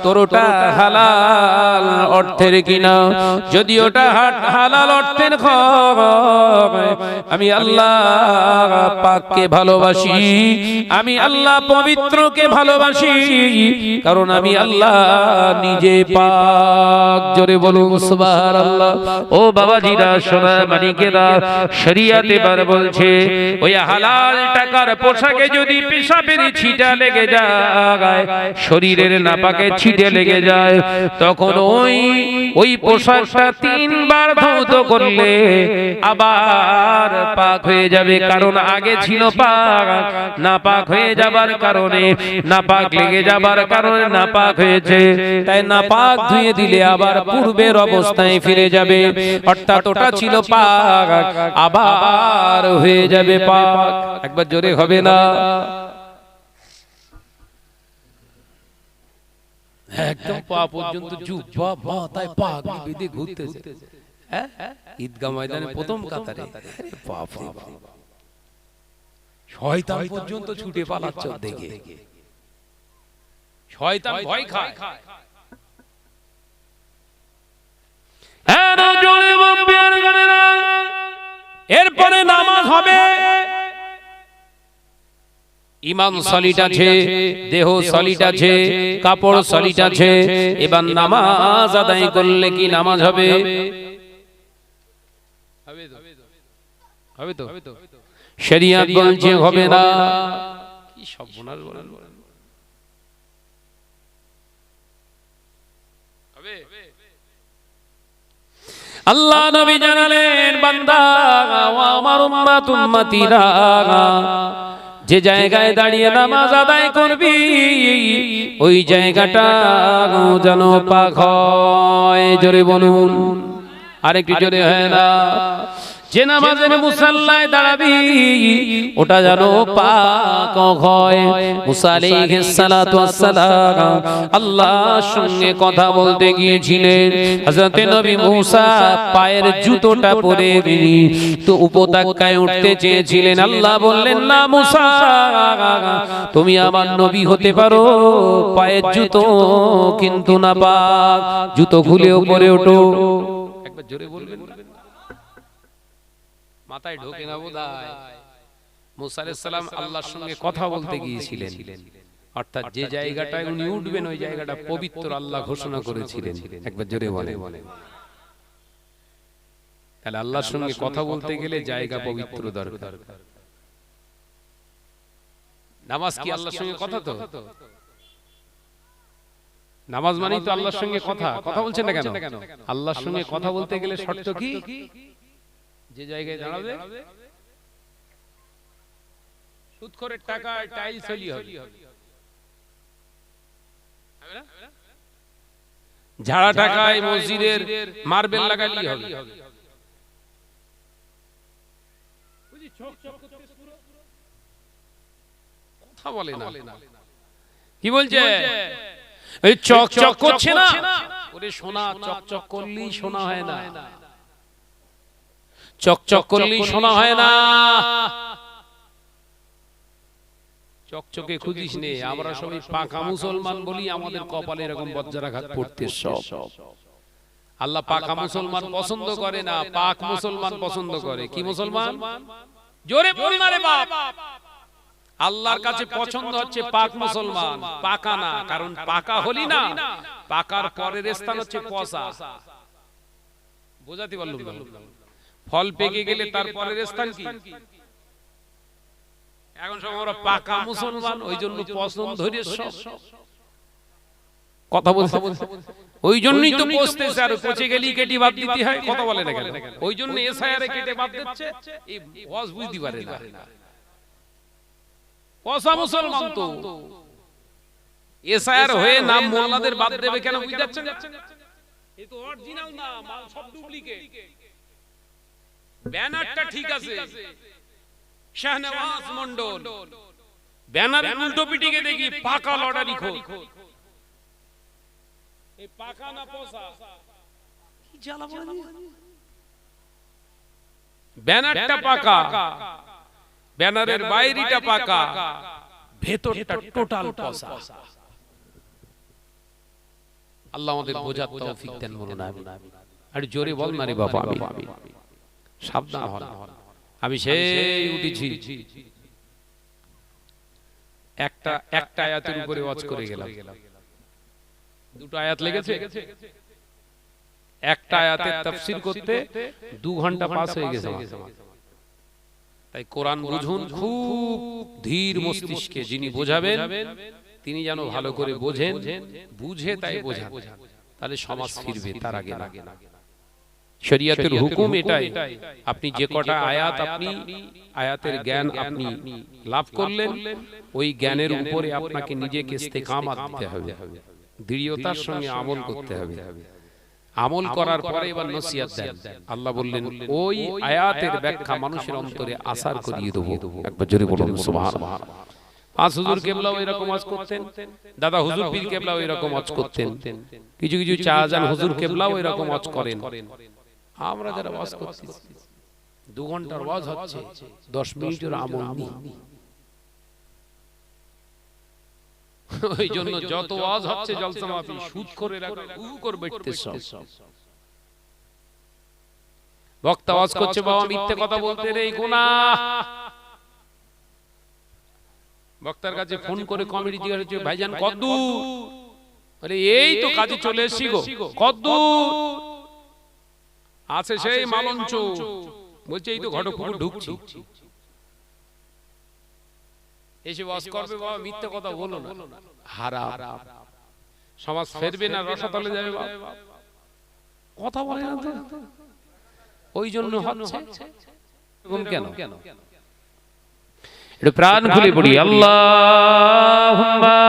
তোর ওটা হালাল অর্থের কিনা। যদি ওটা হালাল অর্থের হয়, আমি আল্লাহ পাককে ভালোবাসি, আমি আল্লাহ পবিত্রকে ভালোবাসি, কারণ আমি আল্লাহ নিজে পাক। জোরে বলুন সুবহানাল্লাহ। ও বাবাজিরা, সোনা মানিকেরা, শরীয়ত এবার বলছে ওই হালাল টাকার পোশাকে যদি পেশাবের ছিটা লেগে যায়, শরীরের নাপাকে ছিটে লেগে যায়, তখন ওই পোশাকটা 3 বার ধৌত করলে আবার পাক হয়ে যাবে। কারণ আগে ছিল পাক, নাপাক হয়ে যাবার কারণে, নাপাক লেগে যাবার কারণে নাপাক হয়েছে, তাই নাপাক ধুয়ে দিলে আবার পূর্বের অবস্থায় ফিরে যাবে। অর্থাৎ ওটা ছিল পাক, আবার হয়ে যাবে পাক। একবার জোরে হবে না? একদম পা পর্যন্ত জুব্বা মাথায় পাগড়ি বেঁধে ঘুরতেছে, হ্যাঁ, ঈদগাহ ময়দানে প্রথম কাতারে। বাপ রে বাপ, শয়তান পর্যন্ত ছুটে পালাচ্ছে দেখে, শয়তান ভয় খায়। এরপরে নামাজ হবে। ইমান সলিড আছে, দেহ সলিড আছে, কাপড় সলিড আছে, এবার নামাজ আদায় করলে কি নামাজ হবে? হবে তো? শরিয়ত বলছে হবে না। কি সর্বনাশ বলেন! আল্লাহ নবী জানালেন, বান্দা আমার উম্মত উম্মতিরা, যে জায়গায় দাঁড়িয়ে নামাজ আদায় করবি ওই জায়গাটা যেন পাক হয়। জোরে বলুন, আরেকটু জোরে হয় না? যে নামাজের মুসাল্লায় দাঁড়াবি ওটা যেন পাক হয়। মুসা আলাইহিস সালাতু ওয়াস সালাম আল্লাহর সঙ্গে কথা বলতে গিয়েছিলেন। হযরত নবী মুসা পায়ের জুতোটা পরে তো উপত্যকায় উঠতে চেয়েছিলেন। আল্লাহ বললেন, না মুসা, তুমি আমার নবী হতে পারো, পায়ের জুতো কিন্তু না পাক, জুতো খুলে উপরে ওঠো। একবার জোরে বলবেন, মাথায় ঢোকে না বোধহয়। মুসা আলাইহিস সালাম আল্লাহর সঙ্গে কথা বলতে গিয়েছিলেন, অর্থাৎ যে জায়গাটায় উনি উঠবেন ওই জায়গাটা পবিত্র আল্লাহ ঘোষণা করেছিলেন। একবার জোরে বলেন। তাহলে আল্লাহর সঙ্গে কথা বলতে গেলে জায়গা পবিত্র দরকার। নামাজ কি আল্লাহর সঙ্গে কথা? তো নামাজ মানেই তো আল্লাহর সঙ্গে কথা। কথা বলছেন না কেন? আল্লাহর সঙ্গে কথা বলতে গেলে শর্ত কি? যে জায়গায় দাঁড়াবে সুদখোরের টাকা টাইলস হলি হবে, ঝাড়া টাকায় মসজিদের মার্বেল লাগালি হবে। কথা বলে না, কি বলছে? এই চক চক করছে না, ওরে সোনা চকচক করলেই সোনা হয় না, চকচক করলেই সোনা হয় না। চকচকে খুঁজিস নে। আমরা সবাই পাকা মুসলমান বলি আমাদের কপালে এরকম বজ্রাঘাত পড়তে সব। আল্লাহ পাকা মুসলমান পছন্দ করে না, পাক মুসলমান পছন্দ করে। কি মুসলমান? জোরে বল না রে বাপ। আল্লাহর কাছে পছন্দ হচ্ছে পাক মুসলমান, পাকা না। কারণ পাকা হলি না, পাকার পরের স্থান হচ্ছে পচা। বোঝাতে পারলাম না? ফল পেকে গেলে তার পরের স্থান কি? এখন সব আমরা পাকা মুসলমান, ওই জন্য পছন্দ ধরে সব কথা বলতে, ওই জন্যই তো পচতেছে। আর পচে গেলেই কেটে বাদ দিতে হয়। কথা বলে না কেন? ওই জন্য এসআইআর কেটে বাদ দিচ্ছে। এই ওয়াজ বুঝতে পারে না, পচা মুসলমান তো। এসআইআর হয়ে নাম মোল্লাদের বাদ দেবে কেন বুঝতে যাচ্ছেন? এই তো অরিজিনাল না, মাল সব ডুপ্লিকেট। ব্যানারটা ঠিক আছে, শাহনওয়াজ মন্ডল, ব্যানার উল্টো পিটিকে দেখি পাকা লটারি খোল। এই পাকা না পচা কি জ্বালা বলে? ব্যানারটা পাকা, ব্যানারের বাইরেটা পাকা, ভেতরটা টোটাল পচা। আল্লাহ আমাদের বোঝার তৌফিক দেন বলুন আমিন। আর জোরে বল না রে বাবা আমিন। সাবধান হন। আমি সেই উঠেছি একটা আয়াতের উপরে ওয়াজ করে গেলাম। দুটো আয়াত লেগেছে, একটা আয়াতের তাফসীর করতে 2 ঘন্টা পাস হয়ে গেছে। তাই কোরআন বুঝুন খুব ধীর মস্তিষ্কে, যিনি বোঝাবেন তিনি যেন ভালো করে বোঝেন, বুঝে তাই বোঝান, তাহলে সমাজ ফিরবে, তার আগে না। শরীয়তের হুকুম এটাই, আপনি যে কটা আয়াত আপনি আয়াতের জ্ঞান আপনি লাভ করলেন, ওই জ্ঞানের উপরে আপনাকে নিজেকে ইস্তেকামাত দিতে হবে, দৃঢ়তার সঙ্গে আমল করতে হবে। আমল করার পরে এবার নসিহত দেন। আল্লাহ বললেন ওই আয়াতের ব্যাখ্যা মানুষের অন্তরে আসার করিয়ে দেব। একবার জোরে বলুন সুবহানাল্লাহ। পাঁচ হুজুর কেবলাও এরকম ওয়াজ করতেন, দাদা হুজুর পীর কেবলাও এরকম ওয়াজ করতেন, কিছু কিছু চাজান হুজুর কেবলাও এরকম ওয়াজ করেন। আমরা যারা ওয়াজ করছি 2 ঘন্টার ওয়াজ হচ্ছে, 10 মিনিটের আমল নেই। ওই জন্য যত ওয়াজ হচ্ছে জলসা মাহফিল সুদ করে রাখা করে বেটতে সব। বক্তা ওয়াজ করছে, বাবা মিথ্যে কথা বলতে নেই, গুনাহ। বক্তার কাছে ফোন করে কমিটি জিজ্ঞাসা করছে, ভাইজান কদ্দূর? আরে এই তো কাজে চলে এসেছি গো। কদ্দূর? আছে সেই মালঞ্চ। বলছে এই তো ঘটকপুকুর ঢুকছি। এসে ওয়াজ করবে, বাবা মিথ্যে কথা বলো না, হারাম। সমাজ ফেরবে না, রসাতলে যাবে বাবা। কথা বলে না তো, ওই জন্য হচ্ছে কেন? একটু প্রাণ খুলে পড়ি আল্লাহুম্মা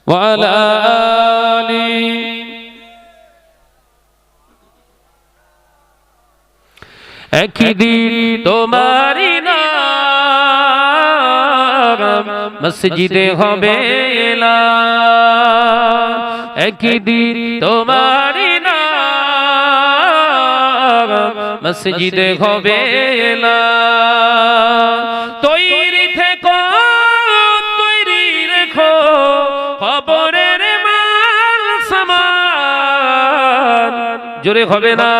ওয়া আলা আলি একদিন তোমারি নাম মসজিদে হবে এলান, একদিন তোমারি নাম মসজিদে হবে এলান। তৈরি থেকো, তৈরি রেখো খবরের মাল সামান। জোরে হবে না,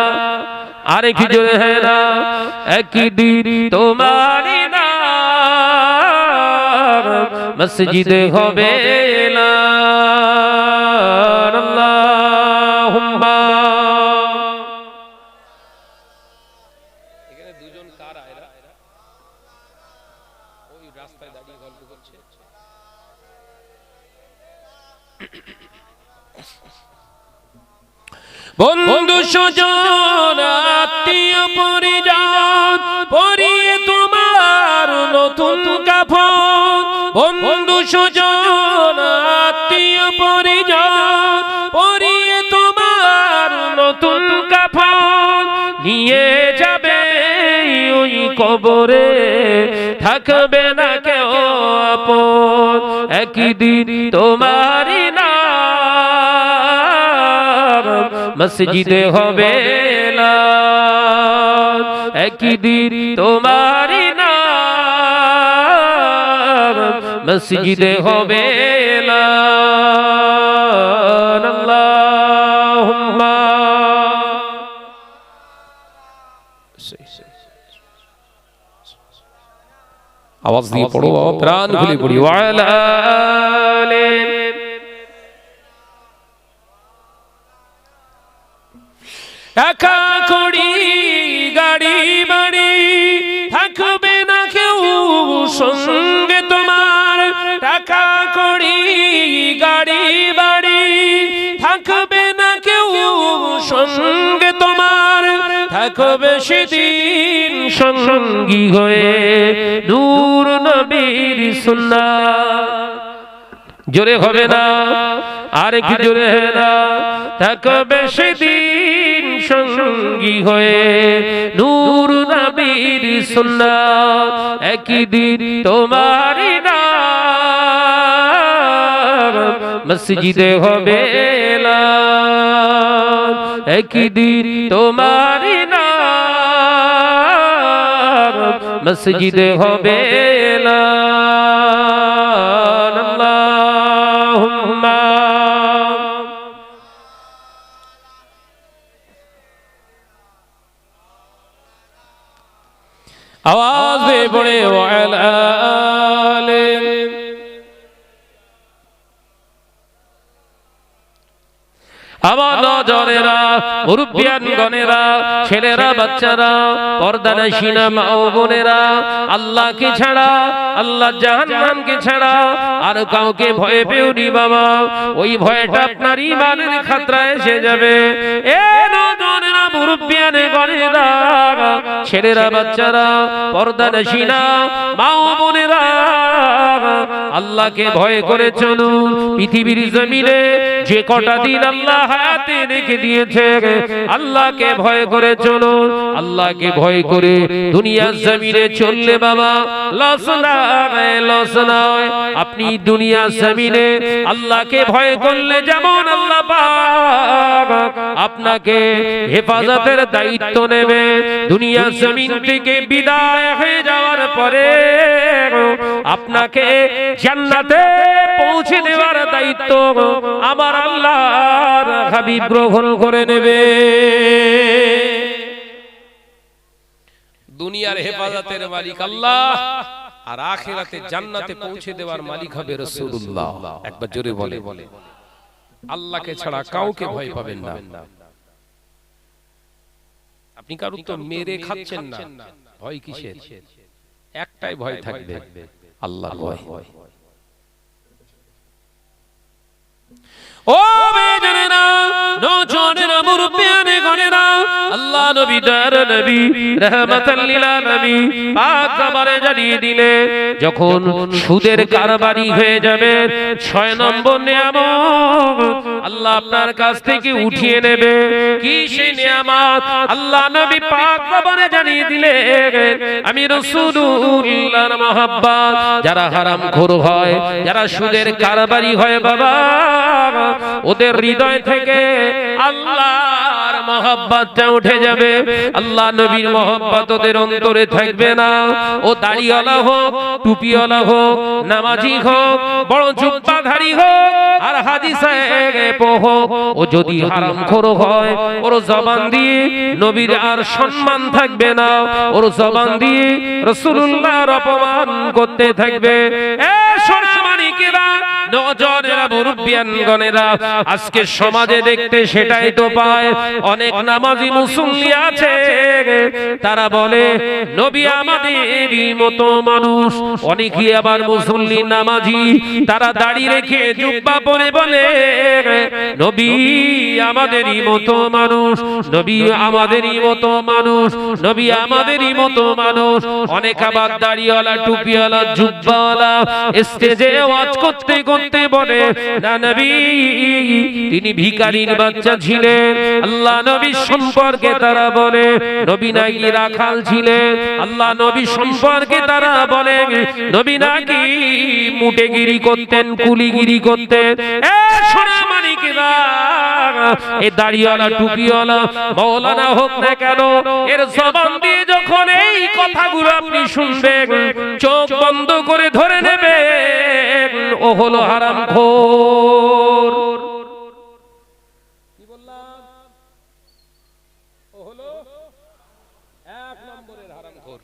আরে কি জোরে হয় না? একদিন তোমারি নাম মসজিদে হবে এলান। আল্লাহুম্মা। এখানে দুজন কারা? এরা ওই রাস্তায় দাঁড়িয়ে গল্প করছে। বন্ধু সুজন আত্মীয় পরিজন পরিয়ে তোমার নতুন কাফন। বন্ধু সুজন আত্মীয় পরিজন পরিয়ে তোমার নতুন কাফন। নিয়ে যাবে ওই কবরে, থাকবে না কেউ আপন। একদিন তোমারি নাম মসজিদে হবে এলান, একদিন তোমারি নাম মসজিদে হবে এলান। আল্লাহুম্মা। আওয়াজ দিয়ে পড়ো, প্রাণ খুলে পড়ি। ওয়া আলা আলি টাকা কড়ি গাড়ি বাড়ি থাকবে না কেউ সঙ্গে তোমার। টাকা কড়ি গাড়ি বাড়ি থাকবে না কেউ সঙ্গে তোমার। থাকবে সেদিন সঙ্গী হয়ে নূর নবীর সুন্নাত। জোরে হবে না, আর কি জোরে হবে না? থাকবে সেদিন সঙ্গী হয়ে নূর নবীর সুন্নাত। একদিন তোমারি নাম মসজিদে হবে এলান, একদিন তোমারি নাম মসজিদে হবে এলান। আল্লাহুম্মা। आवाज दे बड़े आवाज মুরব্বিয়ান গণেরা, ছেলেরা, বাচ্চারা, পর্দানশীনা মা ও বোনেরা, আল্লাহকে ছাড়া, আল্লাহ জাহান্নামকে ছাড়া আর কাউকে ভয় পেওনি বাবা। ওই ভয়টা আপনার ঈমানের খাতরায় এসে যাবে। এ নওজোয়ানেরা, মুরব্বিয়ান গণেরা, ছেলেরা, বাচ্চারা, পর্দানশীনা মা ও বোনেরা, আল্লাহকে ভয় করে চলুন। পৃথিবীর জমিনে যে কটা দিন আল্লাহ হায়াতে রেখে দিয়েছে, আল্লাহকে ভয় করে চলুন। আল্লাহকে ভয় করে দুনিয়ার জমিনে চললে বাবা লস নয়, লস নয়। আপনি দুনিয়ার জমিনে আল্লাহকে ভয় করলে যেমন আল্লাহ পাক আপনাকে হেফাজতের দায়িত্ব নেবে। দুনিয়ার জমিন থেকে বিদায় হয়ে যাওয়ার পরে আপনাকে জান্নাতে পৌঁছে দেওয়ার দায়িত্ব আমার আল্লাহর হাবিব গ্রহণ করে নেবে। দুনিয়ার হেফাজতের মালিক আল্লাহ, আর আখিরাতে জান্নাতে পৌঁছে দেওয়ার মালিক হবে রাসূলুল্লাহ। একবার জোরে বলে, আল্লাহকে ছাড়া কাউকে ভয় পাবেন না। আপনি কারো তো মেরে খাচ্ছেন না, ভয় কিসের? একটাই ভয় থাকবে, আল্লাহর ভয়। ও বেজনেরা, নওজোয়ানেরা, মুরব্বিয়ানে গণেরা, আল্লাহ নবী দয়ার নবী রাহমাতাল লিল আলামিন পাক খবরে জানিয়ে দিলে যখন সুদের কারবারি হয়ে যাবে 6 নম্বর নিয়ামত আল্লাহ আপনার কাছ থেকে উঠিয়ে নেবে। কি সেই নিয়ামত? আল্লাহ নবী পাক খবরে জানিয়ে দিলে আমি রাসূলুল্লাহর মহব্বত, যারা হারামখোর হয়, যারা সুদের কারবারি হয় বাবা, ওদের হৃদয় থেকে আল্লাহর মহব্বতটা উঠে যাবে। আল্লাহ নবীর মহব্বত ওদের অন্তরে থাকবে না। ও দাড়িওয়ালা হোক, টুপিওয়ালা হোক, নামাজি হোক, বড় জুব্বাধারী হোক, আর হাজী সাহেব হোক, ও যদি হারামখোর হয় ওর জবান দিয়ে নবীর আর সম্মান থাকবে না। ওর জবান দিয়ে রাসূলুল্লাহর অপমান করতে থাকবে। এ সোনামানিকেরা, নওজোয়ানেরা, মুরব্বিয়ান গণেরা, আজকে সমাজে দেখতে সেটাই তো পায়। অনেক নামাজি মুসল্লি আছে, তারা বলে নবী আমাদেরই মতো মানুষ। অনেকেই আবার মুসল্লি নামাজি, তারা দাড়ি রেখে জুব্বা পরে বলে নবী আমাদেরই মতো মানুষ, নবী আমাদেরই মতো মানুষ, নবী আমাদেরই মতো মানুষ। অনেক আবার দাড়িওয়ালা, টুপিওয়ালা, জুব্বাওয়ালা স্টেজে ওয়াজ করতে করতে বলে না নবী তিনি ভিখারির বাচ্চা ছিলেন। আল্লাহ নবী সম্পর্কে তারা বলে নবী নাকি রাখাল ছিলেন। আল্লাহ নবী সম্পর্কে তারা বলে নবী নাকি মুটেগিরি করতেন, কুলিগিরি করতেন। এ সোনামানিকেরা, এ দাড়িওয়ালা, টুপিওয়ালা, মাওলানা হোক না কেন, এর জবান দিয়ে যখন এই কথাগুলো আপনি শুনবেন, চোখ বন্ধ করে ধরে নেবেন ও হলো হারামখোর। কি বললাম? ও হলো 1 নম্বরের হারামখোর।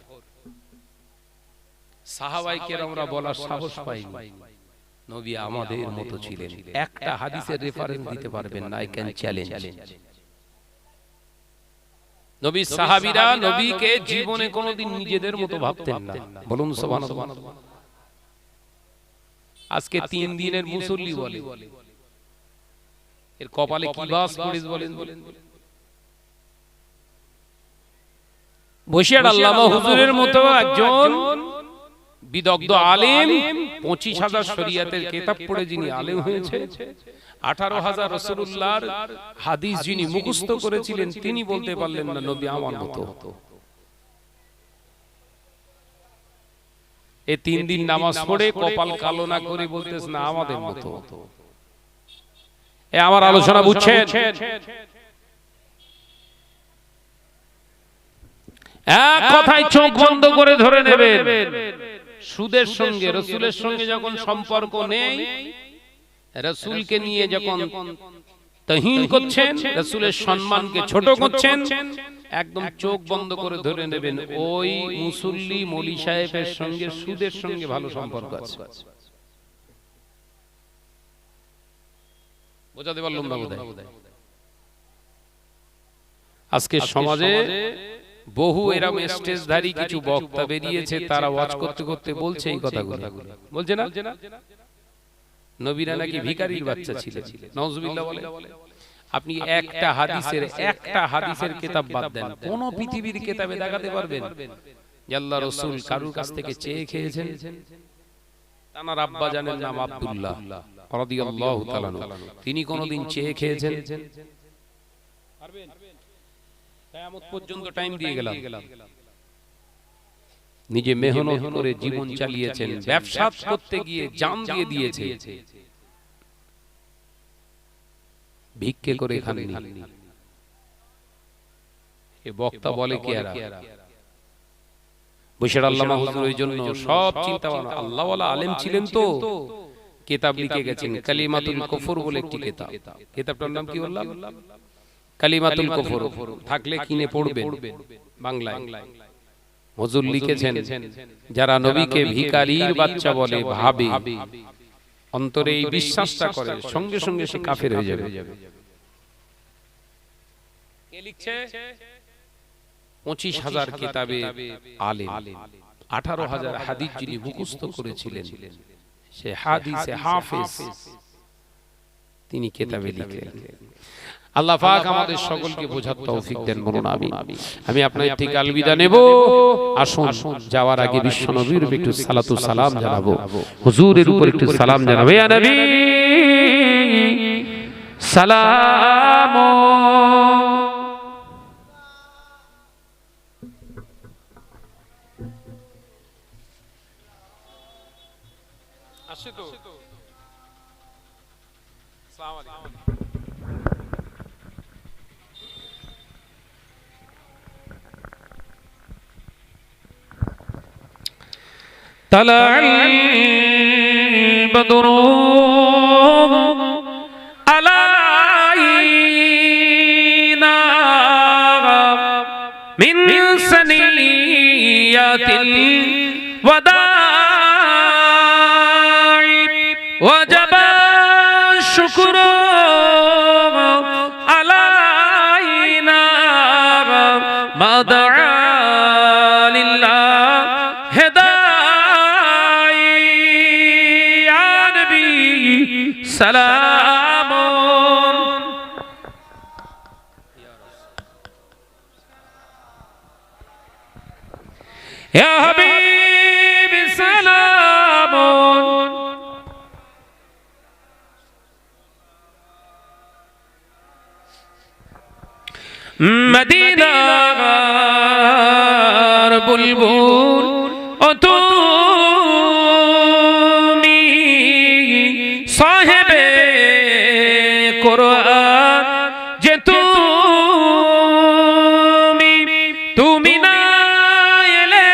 সাহাবায়ে কেরামরা বলার সাহস পায়নি নবী আমাদের মতো ছিলেন। একটা হাদিসের রেফারেন্স দিতে পারবেন না, আই ক্যান চ্যালেঞ্জ। নবী সাহাবীরা নবীকে জীবনে কোনোদিন নিজেদের মতো ভাবতেন না। বলুন সুবহানাল্লাহ। আজকে 3 দিনের মুসল্লি বলে, এর কপালে কি বাস পড়েছে বলেন? বশির আল্লামা হুজুরের মতো একজন বিদগ্ধ আলেম, 25,000 শরীয়তের কিতাব পড়ে যিনি আলেম হয়েছে, 18,000 রাসূলুল্লাহর হাদিস যিনি মুখস্থ করেছিলেন, তিনি বলতে পারলেন না নবী আমার মতো। এই 3 দিন নামাজ পড়ে কপাল কালো না করে বলতেছ না আমাদের মতো। এ আমার আলোচনা বুঝছেন? এক কথায় চোখ বন্ধ করে ধরে নেবেন, সুদের সঙ্গে রাসূলের সঙ্গে যখন সম্পর্ক নেই, রাসূলকে নিয়ে যখন তাহিন করছেন, রাসূলের সম্মানকে ছোট করছেন, একদম চোখ বন্ধ করে ধরে নেবেন ওই মুসল্লি মৌলী সাহেবের সঙ্গে সুদের সঙ্গে ভালো সম্পর্ক আছে। বোঝাতে পারলাম না বোধহয়? আজকে সমাজে বহু এরকম স্টেজধারী কিছু বক্তা বেরিয়েছে, তারা ওয়াজ করতে করতে বলছে এই কথাগুলো, বলছে না নবীরা নাকি ভিখারির বাচ্চা ছিলেন, নাউজুবিল্লাহ বলে। আপনি একটা হাদিসের কিতাব বাদ দেন, কোন পৃথিবীর কিতাবে দেখাতে পারবেন যে আল্লাহ রাসূল কারুর কাছ থেকে চেয়ে খেয়েছেন? তার আব্বা জানেন নাম আব্দুল্লাহ রাদিয়াল্লাহু তাআলা, তিনি কোনদিন চেয়ে খেয়েছেন? পারবেন? কিয়ামত পর্যন্ত টাইম দিয়ে গেলাম। নিজে মেহনত করে জীবন চালিয়েছেন, ব্যবসা করতে গিয়ে জান দিয়ে দিয়েছে, ভিক্ষে করে খাননি। এ বক্তা বলে কি আর বশির আল্লামা হুজুর ওই জন্য সব চিন্তা ভাবনা, আল্লাহওয়ালা আলেম ছিলেন তো কিতাব লিখে গেছেন, কালিমাতুল কুফর বলে একটি কিতাব। কিতাবটার নাম কি বললাম? কালিমাতুল কুফর। থাকলে কিনে পড়বেন, বাংলায়। হুজুর লিখেছেন যারা নবীকে ভিখারির বাচ্চা বলে ভাবে, অন্তরে এই বিশ্বাসটা করে, সঙ্গে সঙ্গে সে কাফের হয়ে যাবে। কে লিখছে? 25,000 কিতাবে আলেম, 18,000 হাদিস যিনি মুখস্থ করেছিলেন, সে হাদিসে হাফেজ, তিনি কিতাবে লিখলেন। আল্লাহ পাক আমাদের সকলকে বোঝার তৌফিক দেন, বলুন আমিন। আমি আপনাদের থেকে আলবিদা নেব। আসুন যাওয়ার আগে বিশ্ব নবীর উপর একটু সালাতু সালাম জানাবো, হুজুরের উপর একটু সালাম জানাবো। ইয়া নবী সালাম। আসে তো আসসালামু আলাইকুম। طلع البدر علينا من ثنيات الوداع وجب الشكر علينا ما دعا لله سلام يا حبيبي سلام مدينة بلبل أتومي صاحب কোরআন যে তুমি না এলে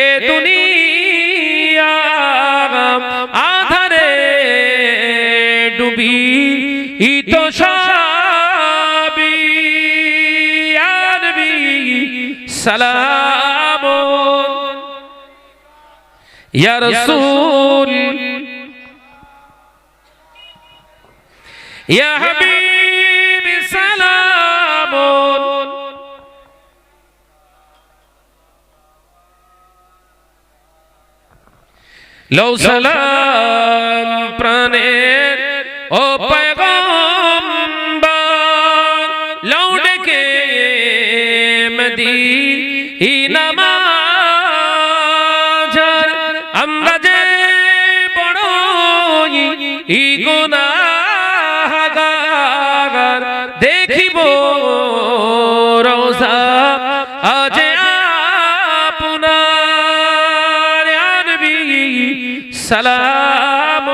এ দুনিয়া আধারে ডুবি তো সবই। ইয়া নবী সালাম ইয়া রাসূল يا حبيبي سلام لو سلام প্রাণের ও পয়গম্বর লৌটে কে মদিনা মাঝার আমরা যে বড়ই গুনাহগার দেখিব রোজা আজ আপনার। ইয়া নবী সালাম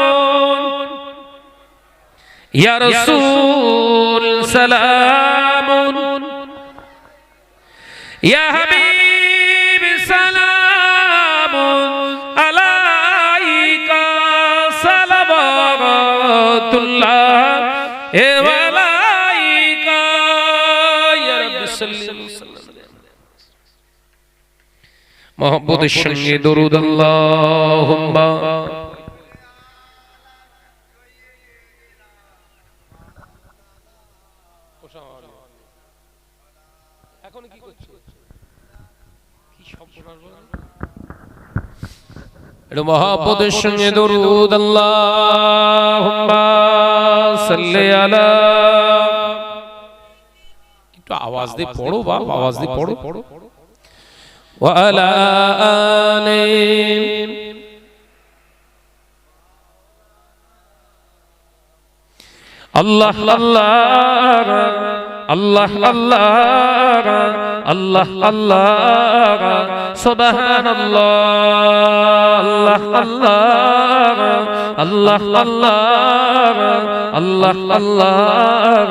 ইয়া রাসূল সালাম ইয়া হাবিবি সালাম আলাইকা সালাওয়াতুল্লাহ ওয়া আলাইকা ইয়া রাব্বি সাল্লাল্লাহু আলাইহি ওয়াসাল্লাম। মুহাব্বতের সঙ্গে দরুদ আল্লাহুম্মা একটু মহব্বতের সঙ্গে দরুদ আল্লাহুম্মা সাল্লি আলা, একটু আওয়াজ দিয়ে পড়ো বাপ, আওয়াজ দিয়ে পড়ো। ওয়া আলা আলি, আল্লাহ আল্লাহ আল্লাহ আল্লাহ আল্লাহ আল্লাহ সুবহানাল্লাহ, আল্লাহ আল্লাহ আল্লাহ আল্লাহ আল্লাহ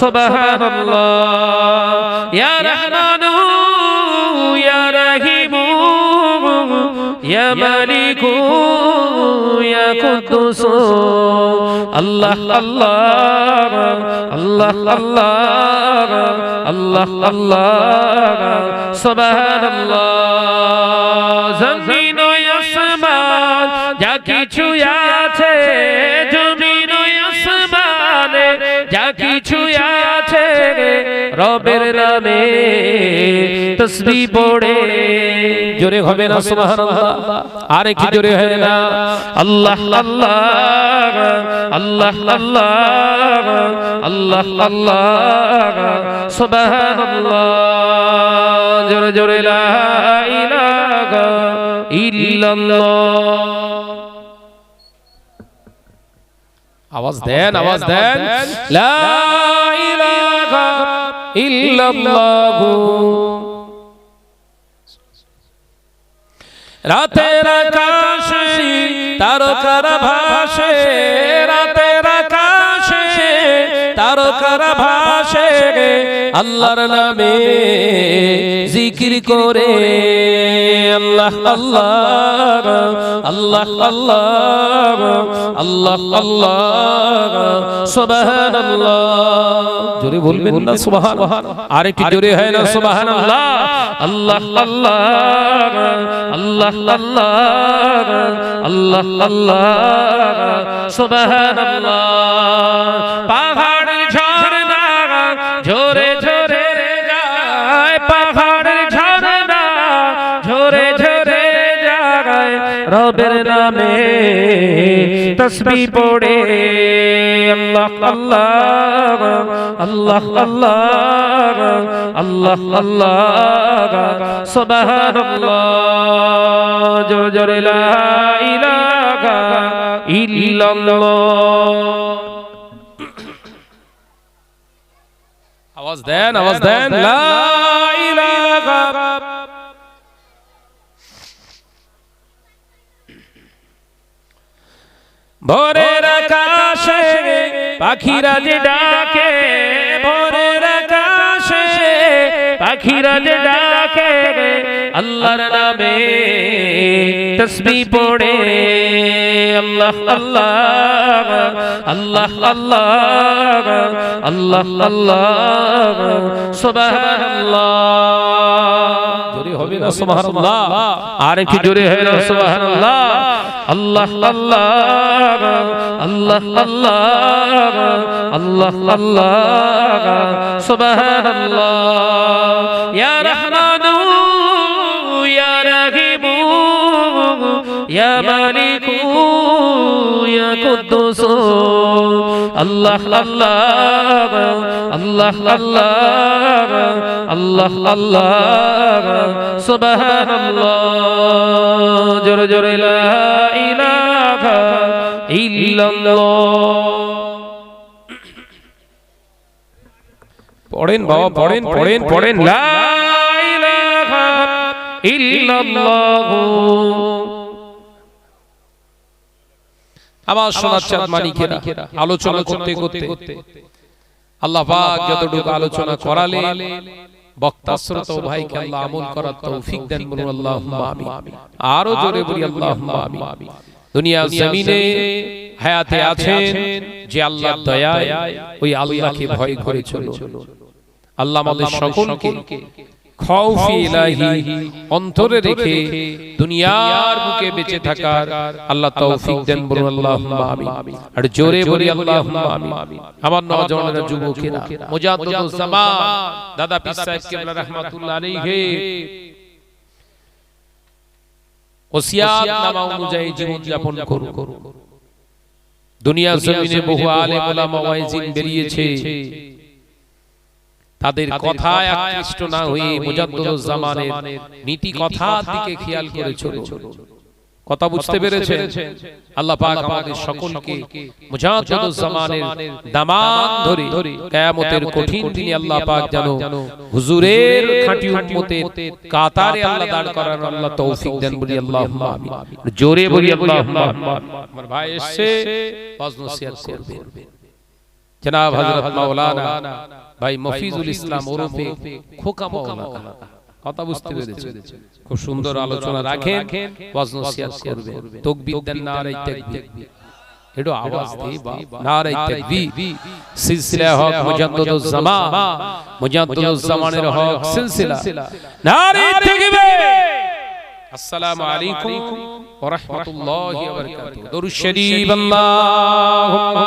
সুবহানাল্লাহ। ইয়া রহমানু ইয়া রহিমু ইয়া মালিকু ইয়া কুদ্দুস, আল্লাহ আল্লাহ আল্লাহ আল্লাহ আল্লাহ আল্লাহ সুবহানাল্লাহ। জমিন ও আসমান যা কিছু আছে, জমিন ও আসমানে যা কিছু আছে, রবের নামে তাসবিহ পড়ে, জোরে হবে না সুবহানাল্লাহ, আর কি জোরে হয় না, আল্লাহ আল্লাহ আল্লাহ আল্লাহ আল্লাহ আল্লাহ সুবহানাল্লাহ, জোরে জোরে লা ইলাহা ইল্লাল্লাহ। আওয়াজ দেন, আওয়াজ দেন, লা ইলাহা ইল্লাল্লাহ। রাতের আকাশে তারকার ভাসে, রাতের আকাশে তারকার ভাসে, আল্লাহর নামে জিকির করে, আল্লাহ আল্লাহ আল্লাহ আল্লাহ আল্লাহ আল্লাহ সুবহানাল্লাহ। জোরে বলবেন না সুবহানাল্লাহ, আর একটু জোরে হয় না সুবহানাল্লাহ, আল্লাহ আল্লাহ আল্লাহ আল্লাহ আল্লাহ আল্লাহ সুবহানাল্লাহ। পাহাড় ঝরনা ঝরে ঝরে যায়, পাহাড় ঝরনা ঝরে ঝরে যায়, রবের নামে তাসবিহ পড়ে, আল্লাহ আল্লাহ আল্লাহ আল্লাহ আল্লাহ আল্লাহ সুবহানাল্লাহ, জোরে জোরে লা ইলাহা ইল্লাল্লাহ। আওয়াজ দেন, আওয়াজ দেন, লা ইলাহা। ভোরের আকাশে পাখিরা যে ডাকে, ভোরের আকাশে পাখিরা যে ডাকে, আল্লাহর নামে তাসবিহ পড়ে, আল্লাহ আল্লাহ আল্লাহ আল্লাহ আল্লাহ আল্লাহ সুবহানাল্লাহ। জোরে হবে না সুবহানাল্লাহ, আর একটু জোরে হয় না সুবহানাল্লাহ, আল্লাহ আল্লাহ আল্লাহ আল্লাহ আল্লাহ আল্লাহ সুবহানাল্লাহ। ইয়া রহমানু ইয়া রহিমু ইয়া মালিকু ইয়া কুদ্দুস, আল্লাহ আল্লাহ আল্লাহ আল্লাহ আল্লাহ আল্লাহ সুবহানাল্লাহ, জোরে জোরে লা ইলাহা ইল্লাল্লাহ। পড়েন বাবা, পড়েন পড়েন পড়েন, লা ইলাহা ইল্লাল্লাহ। আমার সোনার চাঁদ মানিকেরা, আলোচনা করতে করতে আল্লাহ পাক যতটুকু আলোচনা করালেন, বক্তা শ্রোতা ভাইকে আল্লাহ আমল করার তৌফিক দেন, বলুন আল্লাহুম্মা আমিন। আরো জোরে বলি আল্লাহুম্মা আমিন। দুনিয়া জমিনে হায়াতে আছেন যে আল্লাহর দয়ায়, ওই আল্লাহকে ভয় করে চলো। আল্লাহ আমাদের সকলকে খাউফি ইলাহি অন্তরে রেখে দুনিয়ার বুকে বেঁচে থাকার আল্লাহ তৌফিক দেন, বলুন আল্লাহুম্মা আমিন। আর জোরে বলি আল্লাহুম্মা আমিন। আমার নওজওয়ানেরা, যুবকেরা, মুজাদ্দিদুজ জামান দাদা পীর সাহেব কিবলা রাহমাতুল্লাহ আলাইহি ওসিয়াতনামা অনুযায়ী জীবন যাপন করুন। দুনিয়ার জমিনে বহু আলেম ওলামা ওয়াইজিন বেরিয়েছে, তাদের কথায় আকৃষ্ট না হয়ে মুজাদ্দিদুজ জামানের নীতি কথার দিকে খেয়াল করে চলো। কথা বুঝতে পেরেছেন? আল্লাহ পাক আমাদের সকলকে মুজাদ্দিদুজ জামানের দামান ধরে কিয়ামতের কঠিন দিনে আল্লাহ পাক যেন হুজুরের খাঁটি উম্মতের কাতারে আল্লাহ দাঁড় করানোর আল্লাহ তৌফিক দেন, বলি আল্লাহুম্মা আমিন। জোরে বলি আল্লাহুম্মা আমিন। আমার ভাই এসে ওয়াজ নসিহত করবে জনাব হযরত মাওলানা ভাই মফিজুল ইসলাম ওরফে খোকা মাওলানা। কথা বুঝতে পেরেছেন? খুব সুন্দর আলোচনা রাখেন, ওয়াজ নসিহত করবেন। তাকবীর দেন, নারে তাকবীর। এটো আওয়াজ দেই বাবা, নারে তাকবীর। সিলসিলা হক মুজাদ্দিদুজ জামান, মুজাদ্দিদুজ জামানের হক সিলসিলা, নারে তাকবীর। আসসালামু আলাইকুম ওয়া রাহমাতুল্লাহি ওয়া বারাকাতুহু। দরুদ শরীফ আল্লাহুম্মা